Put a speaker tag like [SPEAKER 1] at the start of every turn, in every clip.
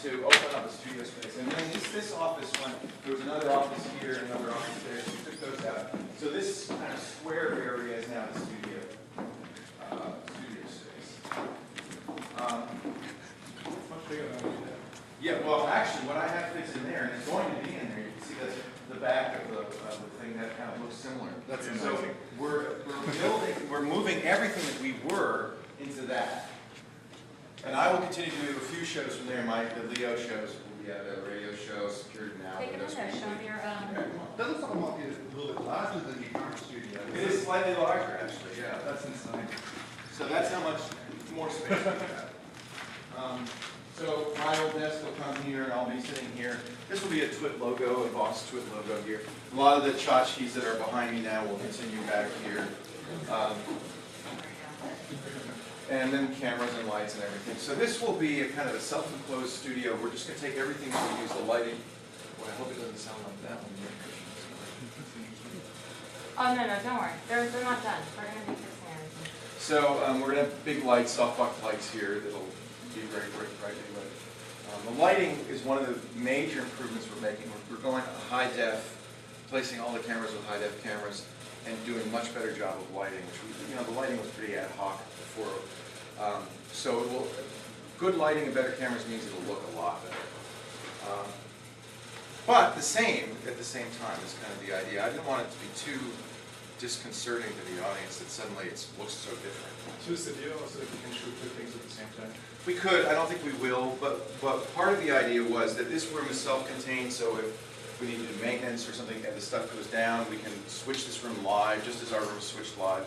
[SPEAKER 1] to open up a studio space. And then this office one, there was another office here, another office there, so we took those out. So this kind of square area is now the studio space.
[SPEAKER 2] Much bigger than we did.
[SPEAKER 1] Yeah, well, actually, what I have fits in there, and it's going to be in there. You can see that's the back of the thing that kind of looks similar.
[SPEAKER 2] That's amazing.
[SPEAKER 1] So we're moving everything that we were into that. And I will continue to do a few shows from there. The Leo shows will be at a radio show, Secured Now.
[SPEAKER 3] Take it in there, show me your
[SPEAKER 2] Doesn't sound like it's a little bit larger than the current studio.
[SPEAKER 1] It is slightly larger, actually, yeah.
[SPEAKER 2] That's insane.
[SPEAKER 1] So that's how much more space we have. So my old desk will come here, and I'll be sitting here. This will be a TWiT logo, a Boss TWiT logo here. A lot of the tchotchkes that are behind me now will continue back here. And then cameras and lights and everything. So this will be a kind of a self-enclosed studio. We're just going to take everything that we use, the lighting. Boy, I hope it doesn't sound like that one.
[SPEAKER 3] Oh, no, don't worry. They're not done. We're going to be fixing everything.
[SPEAKER 1] So we're going to have big lights, softbox lights here that'll be very brightly lit. The lighting is one of the major improvements we're making. We're going high def, placing all the cameras with high def cameras, and doing a much better job of lighting. Which the lighting was pretty ad hoc before. So it will, good lighting and better cameras means it'll look a lot better. But at the same time is kind of the idea. I didn't want it to be too disconcerting to the audience that suddenly it looks so different.
[SPEAKER 2] Two studio, so that you can shoot two things at the same time.
[SPEAKER 1] We could, I don't think we will, but part of the idea was that this room is self-contained, so if we need to do maintenance or something and the stuff goes down, we can switch this room live, just as our room is switched live.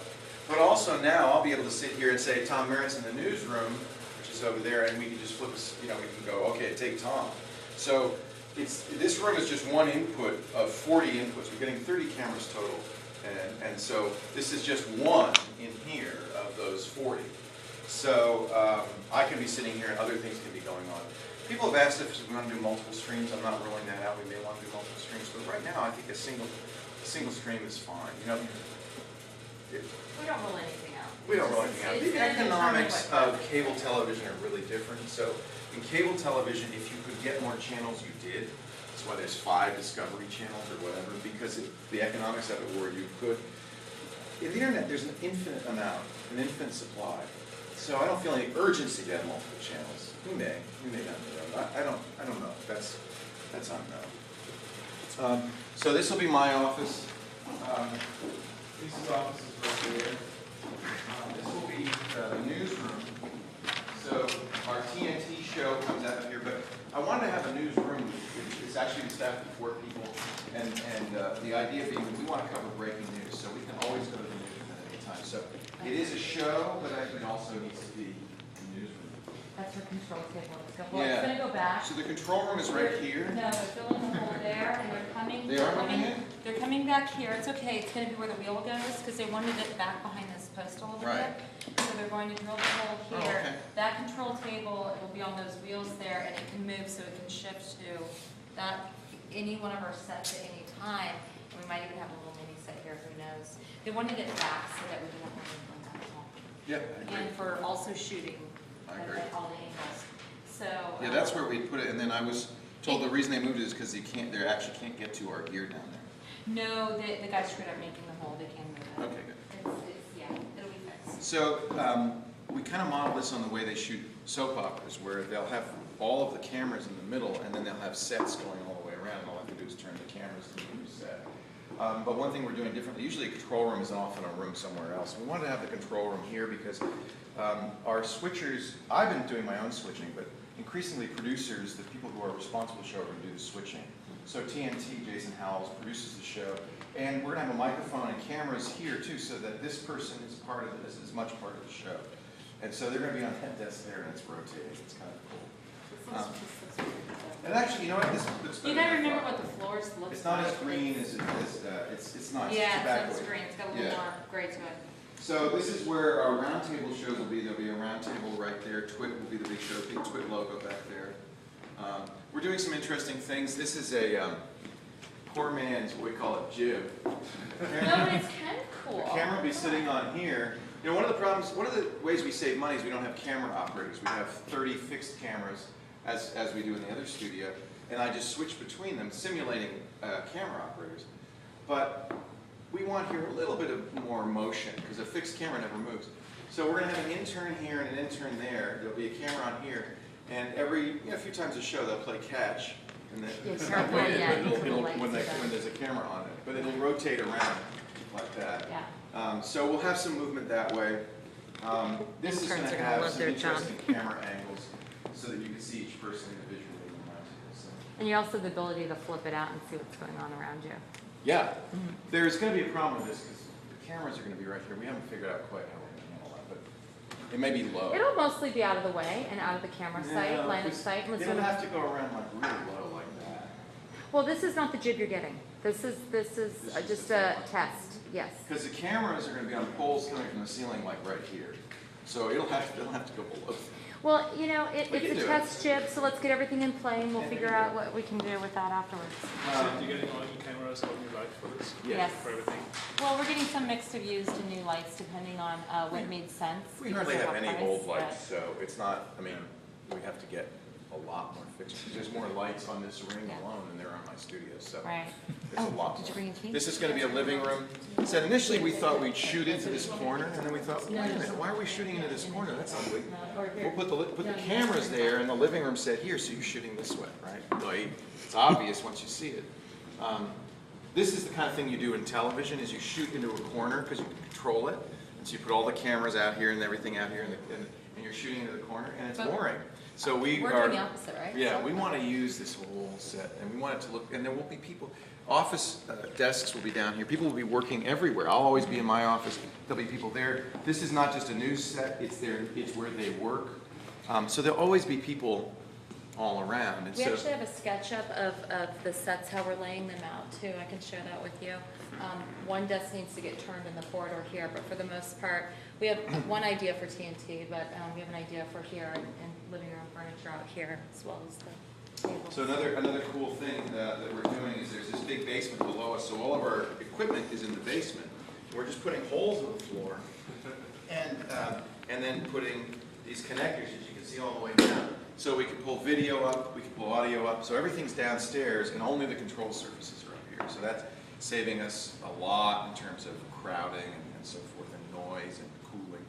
[SPEAKER 1] But also now I'll be able to sit here and say, Tom Merritt's in the newsroom, which is over there, and we can just flip us, we can go, okay, take Tom. So this room is just one input of 40 inputs. We're getting 30 cameras total. And so this is just one in here of those 40. So I can be sitting here and other things can be going on. People have asked if we want to do multiple streams. I'm not ruling that out. We may want to do multiple streams. But right now I think a single stream is fine.
[SPEAKER 3] We don't rule anything out.
[SPEAKER 1] We don't rule anything out. The economics of cable television are really different. So in cable television, if you could get more channels, you did. That's why there's 5 Discovery channels or whatever, because the economics of it were you could. In the internet, there's an infinite amount, an infinite supply. So I don't feel any urgency to have multiple channels. We may down the road. I don't know. That's unknown. So this will be my office.
[SPEAKER 2] Lisa's office is right there.
[SPEAKER 1] This will be the newsroom. So our TNT show comes out of here, but I wanted to have a newsroom. It's actually staffed with 4 people, and the idea being that we want to cover breaking news, so we can always go to the newsroom at any time. So it is a show, but it also needs to be a newsroom.
[SPEAKER 3] That's your control table. It's going to go back.
[SPEAKER 1] So the control room is right here.
[SPEAKER 3] No, they're filling the hole there, and they're coming back here. It's okay. It's going to be where the wheel goes, because they wanted it back behind this post a little bit. So they're going to drill the hole here.
[SPEAKER 1] Okay.
[SPEAKER 3] That control table, it will be on those wheels there, and it can move so it can shift to any one of our sets at any time. And we might even have a little mini set here, who knows. They wanted it back so that we can have more on that wall.
[SPEAKER 1] Yeah, I agree.
[SPEAKER 3] And for also shooting
[SPEAKER 1] I agree.
[SPEAKER 3] at all the angles. So
[SPEAKER 1] Yeah, that's where we put it, and then I was told the reason they moved it is because they actually can't get to our gear down there.
[SPEAKER 3] no, the guys screwed up making the hole. They can move it.
[SPEAKER 1] Okay, good.
[SPEAKER 3] Yeah, it'll be fixed.
[SPEAKER 1] So we kind of model this on the way they shoot soap operas, where they'll have all of the cameras in the middle, and then they'll have sets going all the way around. All I have to do is turn the cameras to the new set. But one thing we're doing differently, usually a control room is off in a room somewhere else. We wanted to have the control room here because our switchers, I've been doing my own switching, but increasingly producers, the people who are responsible for the show, are going to do the switching. So TNT, Jason Howells, produces the show. And we're going to have a microphone and cameras here too, so that this person is part of this, is much part of the show. And so they're going to be on that desk there, and it's rotating. It's kind of cool. And actually, you know what? This looks better.
[SPEAKER 3] You gotta remember what the floors look like.
[SPEAKER 1] It's not as green as it is. It's nice.
[SPEAKER 3] Yeah,
[SPEAKER 1] it's
[SPEAKER 3] it's green. It's got a little more gray to it.
[SPEAKER 1] So this is where our roundtable shows will be. There'll be a roundtable right there. TWiT will be the big show. Big TWiT logo back there. We're doing some interesting things. This is a poor man's, what we call it, jib.
[SPEAKER 3] No, but it's kind of cool.
[SPEAKER 1] The camera will be sitting on here. One of the ways we save money is we don't have camera operators. We have 30 fixed cameras, as we do in the other studio, and I just switch between them, simulating camera operators. But we want here a little bit of more motion, because a fixed camera never moves. So we're going to have an intern here and an intern there. There'll be a camera on here, and every a few times a show they'll play catch, and then when there's a camera on it, but it'll rotate around like that.
[SPEAKER 3] Yeah.
[SPEAKER 1] So we'll have some movement that way. This is going to have some interesting camera angles, so that you can see each person individually.
[SPEAKER 3] And you also have the ability to flip it out and see what's going on around you.
[SPEAKER 1] Yeah, there's going to be a problem with this because the cameras are going to be right here. We haven't figured out quite how we're going to handle that, but it may be low.
[SPEAKER 3] It'll mostly be out of the way and out of the camera sight, line of sight.
[SPEAKER 1] It'll have to go around like really low like that.
[SPEAKER 3] Well, this is not the jib you're getting. This is just a test. Yes.
[SPEAKER 1] Because the cameras are going to be on poles coming from the ceiling like right here, so they'll have to go below.
[SPEAKER 3] Well, you know, it's a test jib, so let's get everything in play, and we'll figure out what we can do with that afterwards.
[SPEAKER 4] So you're getting all new cameras, all new lights for this?
[SPEAKER 3] Yes.
[SPEAKER 4] For everything?
[SPEAKER 3] Well, we're getting some mixed of used and new lights depending on what made sense.
[SPEAKER 1] We hardly have any old lights, so it's not, I mean, we have to get a lot more fixtures. There's more lights on this ring alone than there are on my studio, so
[SPEAKER 3] right.
[SPEAKER 1] it's a lot
[SPEAKER 3] Did you
[SPEAKER 1] more.
[SPEAKER 3] bring a key?
[SPEAKER 1] This is going to be a living room. So initially we thought we'd shoot into this corner, and then we thought, wait a minute, why are we shooting into this corner? That's ugly. We'll put the cameras there, and the living room set here, so you're shooting this way, right? Like, it's obvious once you see it. This is the kind of thing you do in television, is you shoot into a corner because you can control it. And so you put all the cameras out here and everything out here, and you're shooting into the corner, and it's boring. So we're
[SPEAKER 3] doing the opposite, right?
[SPEAKER 1] Yeah, we want to use this whole set, and we want it to look, and there will be people, office desks will be down here. People will be working everywhere. I'll always be in my office. There'll be people there. This is not just a news set, it's where they work. So there'll always be people all around. And
[SPEAKER 3] we actually have a SketchUp of the sets, how we're laying them out too. I can share that with you. One desk needs to get turned in the corridor here, but for the most part, we have one idea for TNT, but we have an idea for here and living room furniture out here as well as the table.
[SPEAKER 1] So another cool thing that we're doing is there's this big basement below us, so all of our equipment is in the basement. We're just putting holes in the floor and then putting these connectors that you can see all the way down. So we can pull video up, we can pull audio up, so everything's downstairs and only the control surfaces are up here. So that's saving us a lot in terms of crowding and so forth, and noise and cooling.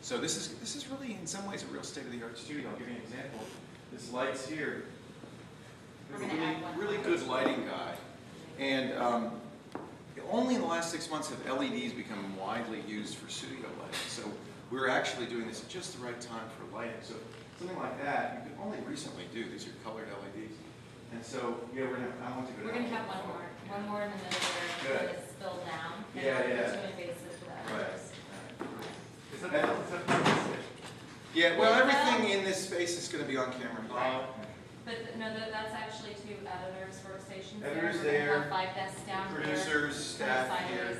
[SPEAKER 1] So this is really in some ways a real state-of-the-art studio. I'll give you an example. This light's here. There's a really good lighting guy. And only in the last 6 months have LEDs become widely used for studio lighting. So we're actually doing this at just the right time for lighting. So something like that, you can only recently do. These are colored LEDs. And so, yeah, I want to go down.
[SPEAKER 3] We're going to have one more in the middle where it's spilled down.
[SPEAKER 1] Yeah.
[SPEAKER 3] Too invasive for that.
[SPEAKER 1] Right.
[SPEAKER 4] Is that
[SPEAKER 1] Yeah, well, everything in this space is going to be on camera.
[SPEAKER 3] But no, that's actually two editors' workstations.
[SPEAKER 1] Editors
[SPEAKER 3] We're
[SPEAKER 1] there,
[SPEAKER 3] gonna have 5 desks down here.
[SPEAKER 1] Producers, staff
[SPEAKER 3] sideways.
[SPEAKER 1] here.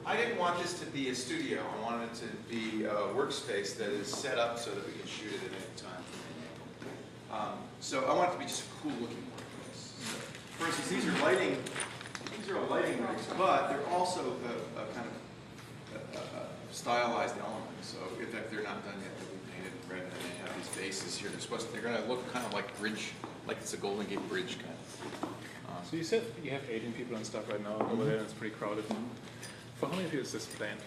[SPEAKER 1] I didn't want this to be a studio. I wanted it to be a workspace that is set up so that we can shoot it at any time from any angle. So I want it to be just a cool looking workplace. So, for instance, these are lighting rigs, but they're also a kind of stylized element. So if they're not done yet, they'll be painted red, and they have these bases here. They're going to look kind of like bridge, like it's a Golden Gate Bridge kind of.
[SPEAKER 4] So you said you have 18 people and stuff right now over there, and it's pretty crowded. For how many people is this planned?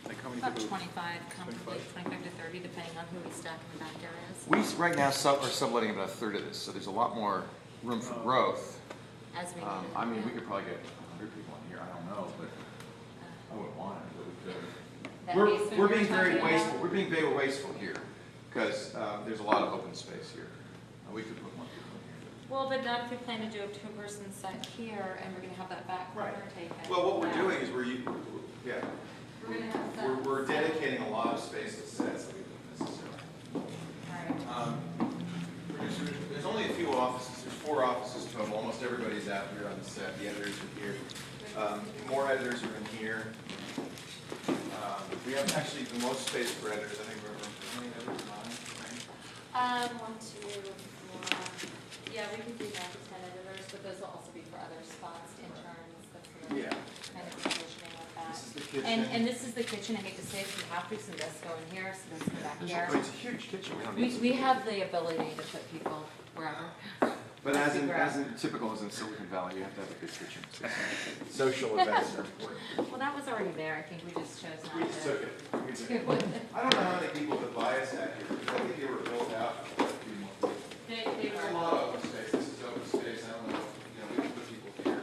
[SPEAKER 4] Like how many
[SPEAKER 3] About
[SPEAKER 4] people?
[SPEAKER 3] 25, comfortably 25 to 30, depending on who we stack in the back areas.
[SPEAKER 1] We right now are subletting about a third of this, so there's a lot more room for growth.
[SPEAKER 3] As we
[SPEAKER 1] I mean, we could probably get 100 people in here. I don't know, but I wouldn't want it, but we could. We're being very wasteful. We're being very wasteful here because there's a lot of open space here. We could put more people in here.
[SPEAKER 3] Well, but not if we plan to do a 2-person set here, and we're going to have that back corner taken.
[SPEAKER 1] Well, what we're
[SPEAKER 3] Yeah.
[SPEAKER 1] doing is
[SPEAKER 3] We're going to have
[SPEAKER 1] we're dedicating a lot of space to sets that we don't necessarily.
[SPEAKER 3] Right.
[SPEAKER 1] There's only a few offices. There's 4 offices total. Almost everybody's out here on the set. The editors are here. More editors are in here. We have actually the most space for editors. I think we're how many editors? 9, right?
[SPEAKER 3] 1, 2, 4. Yeah, we could do 9 to 10 editors, but those will also be for other spots, interns, the sort of
[SPEAKER 1] Yeah.
[SPEAKER 3] kind of positioning with that.
[SPEAKER 1] This is the kitchen.
[SPEAKER 3] And this is the kitchen, I hate to say it, we have to, some desks go in here, some desks go back here.
[SPEAKER 1] It's a huge kitchen, we don't need.
[SPEAKER 3] We have the ability to put people wherever.
[SPEAKER 1] But as in typical as in Silicon Valley, you have to have a good kitchen. Social events are important.
[SPEAKER 3] Well, that was already there, I think we just chose
[SPEAKER 1] We
[SPEAKER 3] not
[SPEAKER 1] just
[SPEAKER 3] to.
[SPEAKER 1] took it. I don't know how many people could buy us that here, because I think they were built out for a few more people.
[SPEAKER 3] They
[SPEAKER 1] There's a
[SPEAKER 3] were,
[SPEAKER 1] lot of open space, this is open space, I don't know, we can put people here.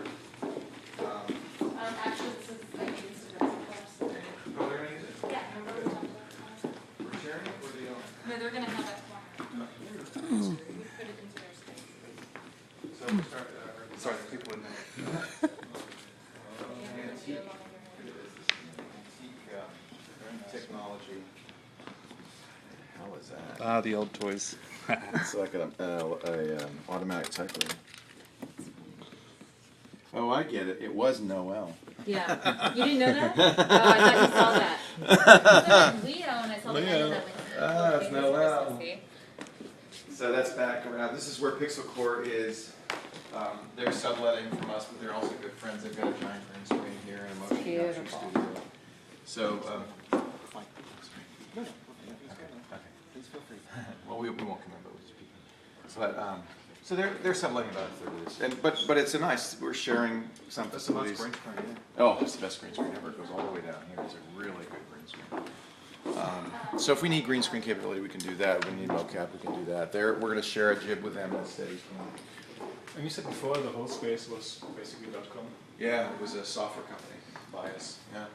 [SPEAKER 3] actually, this is, I think this is the rest of ours.
[SPEAKER 1] Oh, they're gonna use it?
[SPEAKER 3] Yeah, remember we talked about that?
[SPEAKER 1] We're sharing it, or do you own it?
[SPEAKER 3] No, they're gonna have that corner. We put it into their space.
[SPEAKER 1] So we start, sorry, people in there. Technology. How is that?
[SPEAKER 4] Ah, the old toys.
[SPEAKER 1] It's like an automatic typewriter. Oh, I get it. It was Noel.
[SPEAKER 3] Yeah, you didn't know that? Oh, I thought you saw that. We own, I saw the end of that.
[SPEAKER 1] Ah, it's
[SPEAKER 3] Okay,
[SPEAKER 1] Noel.
[SPEAKER 3] see?
[SPEAKER 1] So that's back around. This is where Pixel Core is. They're subletting from us, but they're also good friends. They've got a giant green screen here and a motion capture
[SPEAKER 3] Beautiful.
[SPEAKER 1] studio. So, well, we won't come in, but we'll just peek. But, so they're subletting about a third of this. And, but it's a nice, we're sharing some facilities.
[SPEAKER 4] Green screen, yeah.
[SPEAKER 1] Oh, it's the best green screen ever. It goes all the way down here. It's a really good green screen. So if we need green screen capability, we can do that. If we need mocap, we can do that. We're going to share a jib with them at Steady Stream.
[SPEAKER 4] And you said before the whole space was basically .com.
[SPEAKER 1] Yeah, it was a software company, Bias. Yeah,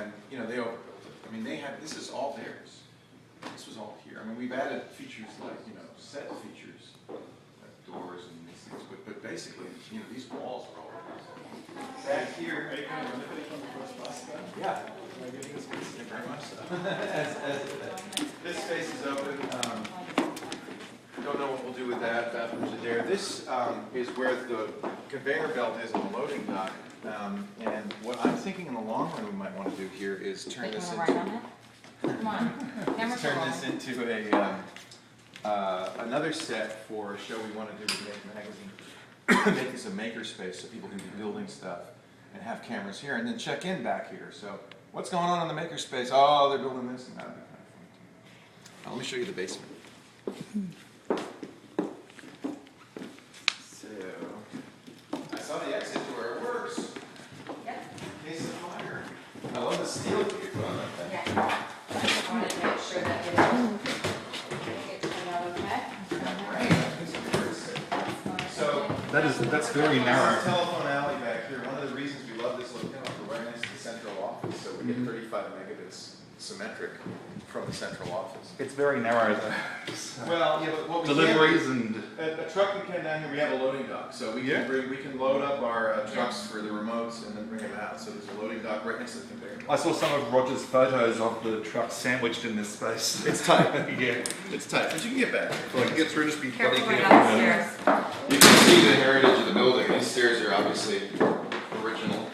[SPEAKER 1] and you know they overbuilt it. I mean, they had this is all theirs. This was all here. I mean, we've added features like set features, like doors and these things, but basically, these walls are all theirs. Back here.
[SPEAKER 4] Are you kind of benefiting from the first class then?
[SPEAKER 1] Yeah.
[SPEAKER 4] Am I getting this
[SPEAKER 1] Thank you very much so. This space is open. Don't know what we'll do with that. Bathrooms are there. This is where the conveyor belt is on the loading dock. And what I'm thinking in the long run we might want to do here is turn this
[SPEAKER 3] Right on
[SPEAKER 1] into
[SPEAKER 3] it? Come on, camera
[SPEAKER 1] turn
[SPEAKER 3] roll.
[SPEAKER 1] this into another set for a show we want to do with Make Magazine. Make this a maker space so people can be building stuff and have cameras here and then check in back here. So what's going on in the maker space? Oh, they're building this and that'd be kind of fun too. Let me show you the basement. So I saw the exit door. It works.
[SPEAKER 3] Yep.
[SPEAKER 1] In case of fire. I love the steel that you put on that thing.
[SPEAKER 3] Yeah. I wanted to make sure that it turned out okay.
[SPEAKER 1] So
[SPEAKER 2] That's very
[SPEAKER 1] There's
[SPEAKER 2] narrow.
[SPEAKER 1] a telephone alley back here. One of the reasons we love this locale is we're right next to the central office, so we get 35 megabits symmetric from the central office.
[SPEAKER 2] It's very narrow though.
[SPEAKER 1] Well, yeah, but what we
[SPEAKER 2] Deliveries
[SPEAKER 1] can,
[SPEAKER 2] and
[SPEAKER 1] a truck can come down here. We have a loading dock, so we can load up our trucks for the remotes and then bring them out. So there's a loading dock right next to the conveyor.
[SPEAKER 2] I saw some of Roger's photos of the truck sandwiched in this space.
[SPEAKER 1] It's tight.
[SPEAKER 2] Yeah.
[SPEAKER 1] It's tight, but you can get back.
[SPEAKER 2] Well, you get through just be bloody
[SPEAKER 3] Careful going
[SPEAKER 2] careful.
[SPEAKER 3] downstairs.
[SPEAKER 1] You can see the heritage of the building. These stairs are obviously original.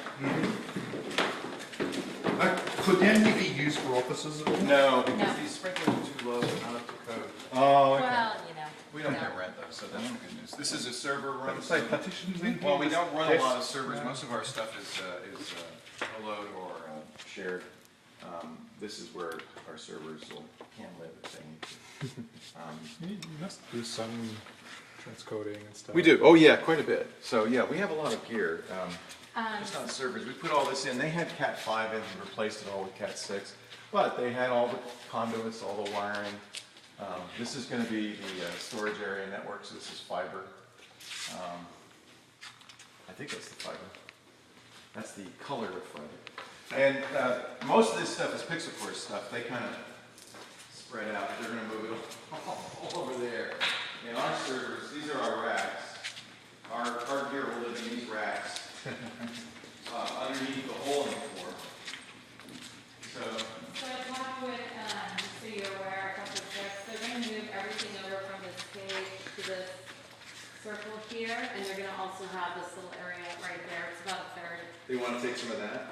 [SPEAKER 2] Could the only be used for offices at all?
[SPEAKER 1] No, because
[SPEAKER 3] No.
[SPEAKER 1] these sprinklers are too low and not up to code.
[SPEAKER 2] Oh, okay.
[SPEAKER 3] Well,
[SPEAKER 1] We don't have rent though, so that's the good news. This is a server room.
[SPEAKER 2] Let's say partitions in.
[SPEAKER 1] Well, we don't run a
[SPEAKER 2] Yes.
[SPEAKER 1] lot of servers. Most of our stuff is co-load or shared. This is where our servers can live if they need to.
[SPEAKER 4] You must do some transcoding and stuff.
[SPEAKER 1] We do. Oh yeah, quite a bit. So yeah, we have a lot of gear.
[SPEAKER 3] Um,
[SPEAKER 1] Just not servers. We put all this in. They had Cat 5 in and replaced it all with Cat 6. But they had all the conduits, all the wiring. This is going to be the storage area network, so this is fiber. I think that's the fiber. That's the color of fiber. And most of this stuff is Pixel Core stuff. They kind of spread out. They're going to move it all over there. And our servers, these are our racks. Our gear will live in these racks. Underneath the hole in the floor. So
[SPEAKER 3] I talked with, just so you're aware, a couple of tricks. They're gonna move everything over from this page to this circle here, and they're gonna also have this little area right there. It's about a third.
[SPEAKER 1] they want to take some of that.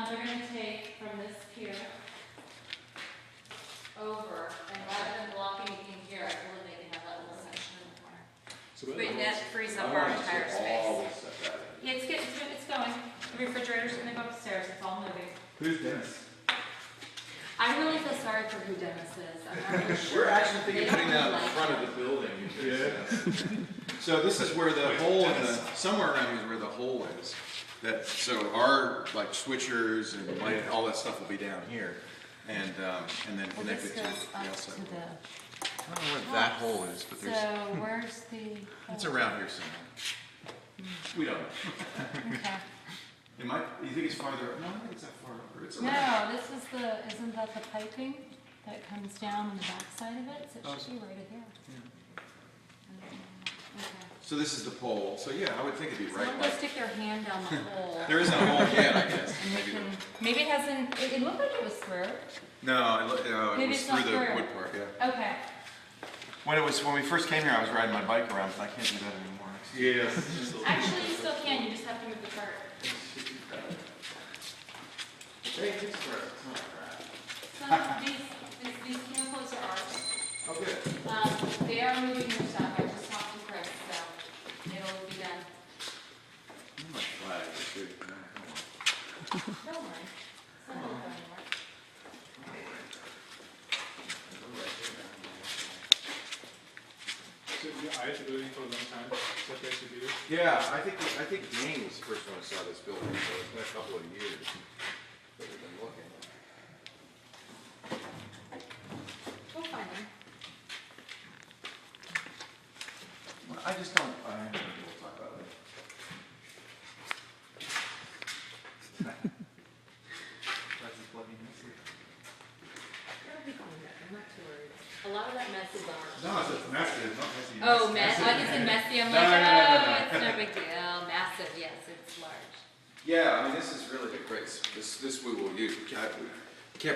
[SPEAKER 3] They're gonna take from this pier over, and rather than blocking anything here, I told them they can have that little section in the corner.
[SPEAKER 4] So
[SPEAKER 3] But that frees
[SPEAKER 1] I
[SPEAKER 3] up our
[SPEAKER 1] want to
[SPEAKER 3] entire
[SPEAKER 1] take all
[SPEAKER 3] space.
[SPEAKER 1] this stuff out of
[SPEAKER 3] Yeah, it's going. refrigerator's gonna go upstairs, it's all moving.
[SPEAKER 1] Who's Dennis?
[SPEAKER 3] I really feel sorry for who Dennis is. I'm not really sure.
[SPEAKER 1] We're actually thinking
[SPEAKER 3] They
[SPEAKER 1] of putting
[SPEAKER 3] don't
[SPEAKER 1] that in
[SPEAKER 3] really
[SPEAKER 1] front
[SPEAKER 3] like
[SPEAKER 1] of the building. So this is where the hole in the, somewhere around here is where the hole is. That, so our like switchers and light, all that stuff will be down here. And then
[SPEAKER 3] Well,
[SPEAKER 1] connected
[SPEAKER 3] this
[SPEAKER 1] to
[SPEAKER 3] goes
[SPEAKER 1] the
[SPEAKER 3] up
[SPEAKER 1] outside.
[SPEAKER 3] to the.
[SPEAKER 1] I don't know what that hole is, but
[SPEAKER 3] So
[SPEAKER 1] there's,
[SPEAKER 3] where's the?
[SPEAKER 1] it's around here somewhere. We don't know.
[SPEAKER 3] Okay.
[SPEAKER 1] It might, you think it's farther, no, I don't think it's that far over. It's around.
[SPEAKER 3] No, this is the, isn't that the piping that comes down on the back side of it? So it should be right here. Okay.
[SPEAKER 1] So this is the pole, so yeah, I would think it'd be right
[SPEAKER 3] Someone go
[SPEAKER 1] like,
[SPEAKER 3] stick their hand down the hole.
[SPEAKER 1] there isn't a hole yet, I guess.
[SPEAKER 3] And we
[SPEAKER 1] Maybe
[SPEAKER 3] can,
[SPEAKER 1] the-
[SPEAKER 3] maybe it hasn't, it looked like it was through.
[SPEAKER 1] No, it
[SPEAKER 3] Maybe
[SPEAKER 1] was
[SPEAKER 3] it's not
[SPEAKER 1] through the
[SPEAKER 3] through.
[SPEAKER 1] wood part, yeah.
[SPEAKER 3] Okay.
[SPEAKER 1] When we first came here, I was riding my bike around, but I can't do that anymore.
[SPEAKER 2] Yes.
[SPEAKER 3] Actually, you still can, you just have to move the cart. These campos are ours.
[SPEAKER 1] Oh, good.
[SPEAKER 3] They are moving their stuff, I just talked to Chris, so it'll be done.
[SPEAKER 1] My flag, it's good.
[SPEAKER 3] Don't worry. It's not going anywhere.
[SPEAKER 4] So you eyed the building for a long time, is that basically it?
[SPEAKER 1] Yeah, I think Dane was the first one who saw this building, so it's been a couple of years that we've been looking.
[SPEAKER 3] We'll find them.
[SPEAKER 1] Well, I just don't, I don't think we'll talk about it. That's just plugging this here.
[SPEAKER 3] It'll be fine, I'm not too worried. A lot of that mess is ours.
[SPEAKER 2] No, it's messy, it's not messy.
[SPEAKER 3] Oh, like it's messy, I'm
[SPEAKER 2] No,
[SPEAKER 3] like,
[SPEAKER 2] no, no, no, no.
[SPEAKER 3] it's no big deal, massive, yes, it's large.
[SPEAKER 1] Yeah, I mean, this is really the great, this we will use. We can't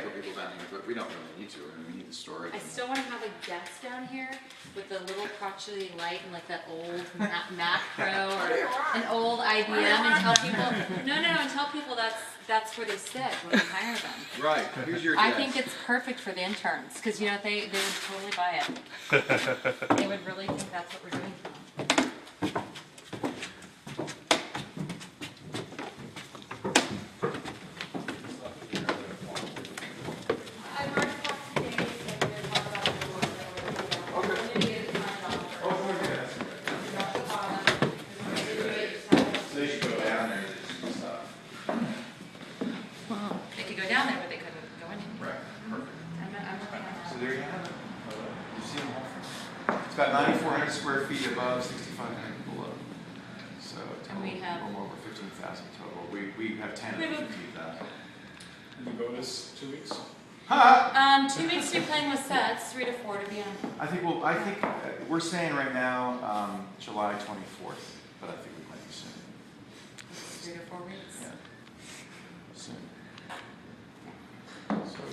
[SPEAKER 1] put people down here, but we don't really need to, I mean, we need the storage.
[SPEAKER 3] I still wanna have a desk down here with a little crotchety light and like that old Mac Pro or an old IBM and tell people, and tell people that's where they sit when we hire them.
[SPEAKER 1] Right, here's your
[SPEAKER 3] I
[SPEAKER 1] desk.
[SPEAKER 3] think it's perfect for the interns, cause you know, they would totally buy it. They would really think that's what we're doing for them. I've already talked to Dave, and we're gonna talk about the work that we're doing. We're gonna get it signed off first.
[SPEAKER 1] Oh, okay, that's good.
[SPEAKER 3] Not the bottom, because we're gonna do it yourself.
[SPEAKER 1] So they should go down there and do some stuff.
[SPEAKER 3] Well, they could go down there, but they couldn't go in here.
[SPEAKER 1] Right, perfect.
[SPEAKER 3] I'm looking at
[SPEAKER 1] So
[SPEAKER 3] that.
[SPEAKER 1] there you have it. You see them all. It's about 9,400 square feet above, 6,500 below. So
[SPEAKER 3] And we
[SPEAKER 1] total,
[SPEAKER 3] have-
[SPEAKER 1] a little over 15,000 total. We have 10
[SPEAKER 3] We
[SPEAKER 1] of
[SPEAKER 3] have-
[SPEAKER 1] 15,000.
[SPEAKER 4] And the goal is 2 weeks?
[SPEAKER 1] Ha!
[SPEAKER 3] 2 weeks to be playing with sets, 3 to 4 to be on.
[SPEAKER 1] I think we're saying right now, July 24th, but I think we might be soon.
[SPEAKER 3] 3 to 4 weeks.
[SPEAKER 1] Yeah. Soon.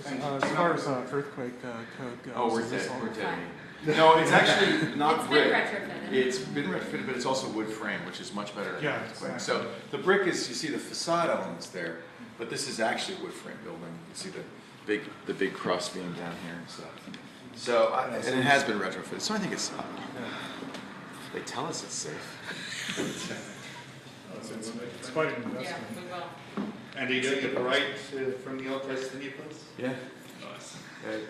[SPEAKER 5] And as far as earthquake code goes,
[SPEAKER 1] Oh, we're
[SPEAKER 5] is this
[SPEAKER 1] dead,
[SPEAKER 5] all-
[SPEAKER 1] we're dead.
[SPEAKER 3] Fine.
[SPEAKER 1] No, it's actually not
[SPEAKER 3] It's been
[SPEAKER 1] brick.
[SPEAKER 3] retrofitted.
[SPEAKER 1] It's been retrofitted, but it's also wood frame, which is much better. than
[SPEAKER 5] Yeah,
[SPEAKER 1] earthquake.
[SPEAKER 5] exactly.
[SPEAKER 1] So the brick is, you see the facade elements there, but this is actually a wood frame building. You see the big cross beam down here and stuff. So, and it has been retrofitted, so I think it's, they tell us it's safe.
[SPEAKER 5] It's quite an
[SPEAKER 3] Yeah,
[SPEAKER 5] investment.
[SPEAKER 3] we will.
[SPEAKER 2] And are you doing it right from the old place to the new place?
[SPEAKER 1] Yeah.
[SPEAKER 2] Nice.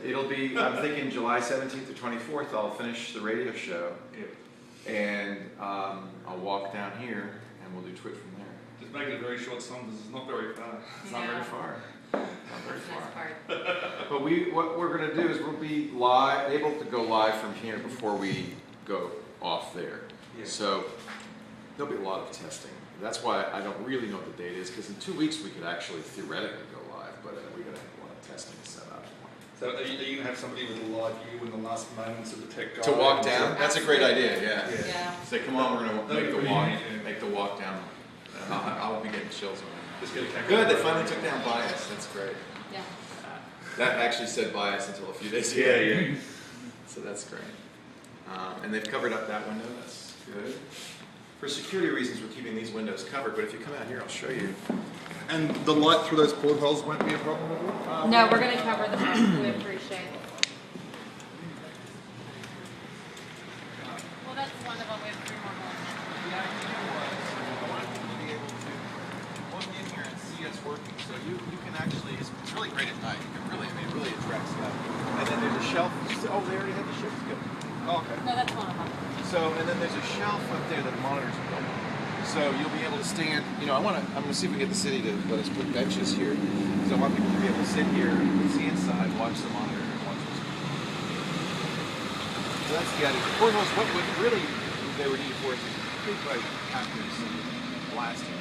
[SPEAKER 1] It'll be, I'm thinking July 17th or 24th, I'll finish the radio show,
[SPEAKER 2] Yeah.
[SPEAKER 1] and I'll walk down here, and we'll do TWiT from there.
[SPEAKER 2] Just make it a very short song because it's not very far.
[SPEAKER 1] It's not very
[SPEAKER 3] No.
[SPEAKER 1] far. Not very
[SPEAKER 3] That's
[SPEAKER 1] far.
[SPEAKER 3] the best part.
[SPEAKER 1] But what we're gonna do is we'll be live, able to go live from here before we go off there.
[SPEAKER 2] Yeah.
[SPEAKER 1] So there'll be a lot of testing. That's why I don't really know what the date is, because in 2 weeks we could actually theoretically go live, but we're gonna have a lot of testing set up.
[SPEAKER 2] So are you going to have somebody with a live view in the last moments of the tech guy?
[SPEAKER 1] To walk down, that's a great idea, yeah.
[SPEAKER 2] Yeah.
[SPEAKER 3] Yeah.
[SPEAKER 1] Say, come on, we're gonna
[SPEAKER 2] That'd be
[SPEAKER 1] make the walk down. I'll be getting chills on
[SPEAKER 2] Just get a
[SPEAKER 1] it.
[SPEAKER 2] camera.
[SPEAKER 1] Good, they finally took down bias, that's great.
[SPEAKER 3] Yeah.
[SPEAKER 1] That actually said bias until a few days ago.
[SPEAKER 2] Yeah, yeah.
[SPEAKER 1] So that's great. And they've covered up that window, that's good. For security reasons, we're keeping these windows covered, but if you come out here, I'll show you.
[SPEAKER 2] And the light through those portholes won't be a problem at all?
[SPEAKER 3] No, we're gonna cover the back, we appreciate it. Well, that's one of them, we have 3 more holes.
[SPEAKER 1] you can actually, it's really great at night. You can really, I mean, it really attracts that. And then there's a shelf. Oh, they already have the shelf. Good. Oh, okay.
[SPEAKER 3] No, that's one of them.
[SPEAKER 1] So, and then there's a shelf up there that monitors are built. So you'll be able to stand, you know, I'm gonna see if we can get the city to let us put benches here. So I want people to be able to sit here, see inside, watch the monitor, and watch the screen. So that's the idea. Cornholes, what really they were needed for is big like captures and blasting.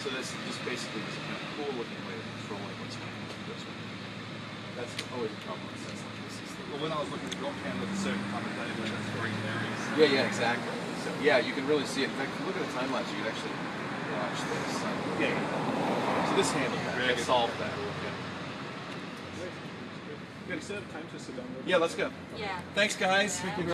[SPEAKER 1] So this basically is a kind of cool looking way of controlling what's happening this way. That's always a problem in a sense like this.
[SPEAKER 2] Well, when I was looking at the camera at a certain time of day, when it's green areas.
[SPEAKER 1] Yeah, exactly. So yeah, you can really see it. In fact, if you look at the time lapse, you can actually watch this. So this handled that. It solved that.
[SPEAKER 4] Good. Set up time to sit down.
[SPEAKER 1] Yeah, let's go.
[SPEAKER 3] Yeah.
[SPEAKER 1] Thanks, guys.
[SPEAKER 3] Yeah.